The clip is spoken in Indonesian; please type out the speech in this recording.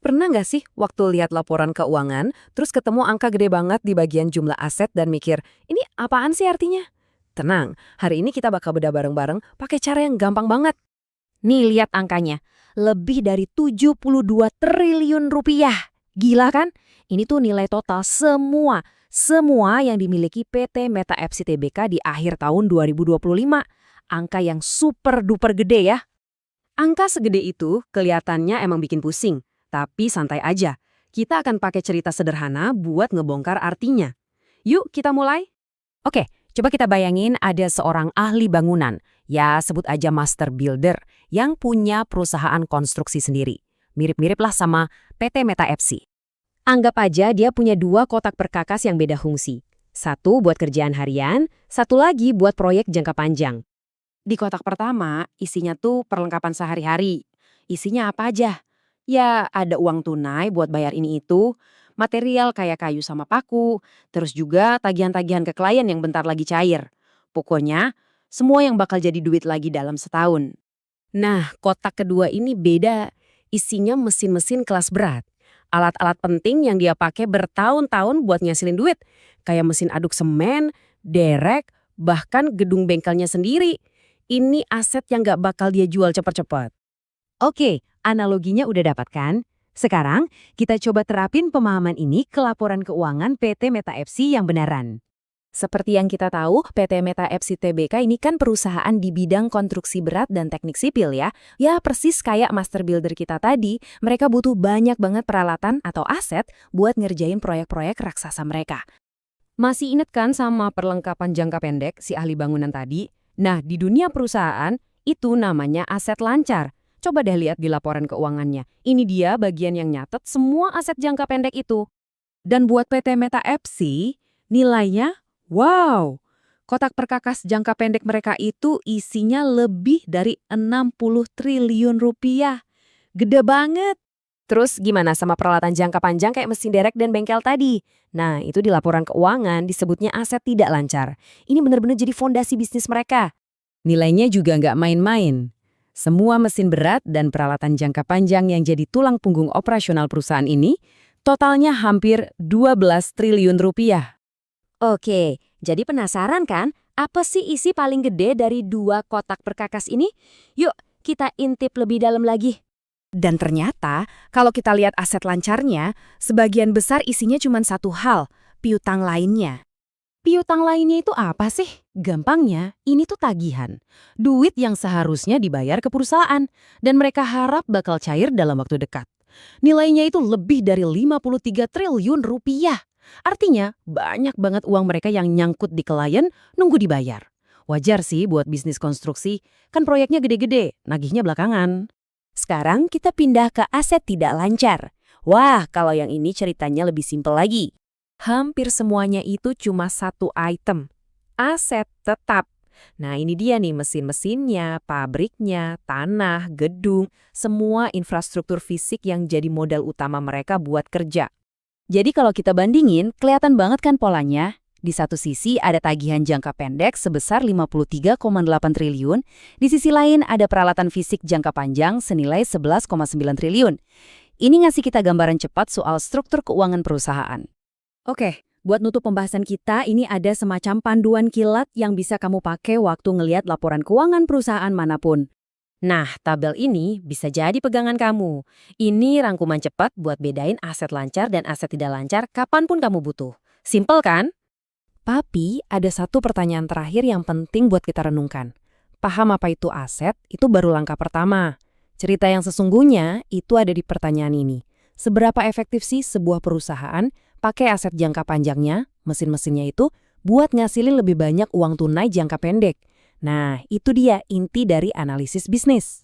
Pernah nggak sih waktu lihat laporan keuangan, terus ketemu angka gede banget di bagian jumlah aset dan mikir, ini apaan sih artinya? Tenang, hari ini kita bakal bedah bareng-bareng pakai cara yang gampang banget. Nih lihat angkanya, lebih dari 72 triliun rupiah. Gila kan? Ini tuh nilai total semua yang dimiliki PT Meta FC Tbk di akhir tahun 2025. Angka yang super duper gede ya. Angka segede itu kelihatannya emang bikin pusing, tapi santai aja. Kita akan pakai cerita sederhana buat ngebongkar artinya. Yuk kita mulai. Oke, coba kita bayangin ada seorang ahli bangunan, ya sebut aja master builder, yang punya perusahaan konstruksi sendiri. Mirip-mirip lah sama PT Meta FC. Anggap aja dia punya 2 kotak perkakas yang beda fungsi. Satu buat kerjaan harian, satu lagi buat proyek jangka panjang. Di kotak pertama, isinya tuh perlengkapan sehari-hari. Isinya apa aja? Ya, ada uang tunai buat bayar ini itu, material kayak kayu sama paku, terus juga tagihan-tagihan ke klien yang bentar lagi cair. Pokoknya, semua yang bakal jadi duit lagi dalam setahun. Nah, kotak kedua ini beda. Isinya mesin-mesin kelas berat. Alat-alat penting yang dia pakai bertahun-tahun buat ngasilin duit. Kayak mesin aduk semen, derek, bahkan gedung bengkelnya sendiri. Ini aset yang gak bakal dia jual cepat-cepat. Oke, analoginya udah dapat kan? Sekarang, kita coba terapin pemahaman ini ke laporan keuangan PT Meta FC yang beneran. Seperti yang kita tahu, PT Meta FC Tbk ini kan perusahaan di bidang konstruksi berat dan teknik sipil ya. Ya persis kayak master builder kita tadi, mereka butuh banyak banget peralatan atau aset buat ngerjain proyek-proyek raksasa mereka. Masih inget kan sama perlengkapan jangka pendek si ahli bangunan tadi? Nah, di dunia perusahaan, itu namanya aset lancar. Coba deh lihat di laporan keuangannya. Ini dia bagian yang nyatet semua aset jangka pendek itu. Dan buat PT Meta FC, nilainya, wow! Kotak perkakas jangka pendek mereka itu isinya lebih dari 60 triliun rupiah. Gede banget! Terus gimana sama peralatan jangka panjang kayak mesin derek dan bengkel tadi? Nah, itu di laporan keuangan disebutnya aset tidak lancar. Ini benar-benar jadi fondasi bisnis mereka. Nilainya juga nggak main-main. Semua mesin berat dan peralatan jangka panjang yang jadi tulang punggung operasional perusahaan ini, totalnya hampir 12 triliun rupiah. Oke, jadi penasaran kan? Apa sih isi paling gede dari 2 kotak perkakas ini? Yuk, kita intip lebih dalam lagi. Dan ternyata, kalau kita lihat aset lancarnya, sebagian besar isinya cuma satu hal, piutang lainnya. Piutang lainnya itu apa sih? Gampangnya, ini tuh tagihan. Duit yang seharusnya dibayar ke perusahaan, dan mereka harap bakal cair dalam waktu dekat. Nilainya itu lebih dari 53 triliun rupiah. Artinya, banyak banget uang mereka yang nyangkut di klien, nunggu dibayar. Wajar sih buat bisnis konstruksi, kan proyeknya gede-gede, nagihnya belakangan. Sekarang kita pindah ke aset tidak lancar. Wah, kalau yang ini ceritanya lebih simpel lagi. Hampir semuanya itu cuma satu item. Aset tetap. Nah ini dia nih mesin-mesinnya, pabriknya, tanah, gedung, semua infrastruktur fisik yang jadi modal utama mereka buat kerja. Jadi kalau kita bandingin, kelihatan banget kan polanya? Di satu sisi ada tagihan jangka pendek sebesar 53,8 triliun, di sisi lain ada peralatan fisik jangka panjang senilai 11,9 triliun. Ini ngasih kita gambaran cepat soal struktur keuangan perusahaan. Oke, buat nutup pembahasan kita, ini ada semacam panduan kilat yang bisa kamu pakai waktu ngeliat laporan keuangan perusahaan manapun. Nah, tabel ini bisa jadi pegangan kamu. Ini rangkuman cepat buat bedain aset lancar dan aset tidak lancar kapanpun kamu butuh. Simpel kan? Tapi ada satu pertanyaan terakhir yang penting buat kita renungkan. Paham apa itu aset, itu baru langkah pertama. Cerita yang sesungguhnya itu ada di pertanyaan ini. Seberapa efektif sih sebuah perusahaan pakai aset jangka panjangnya, mesin-mesinnya itu, buat ngasilin lebih banyak uang tunai jangka pendek? Nah, itu dia inti dari analisis bisnis.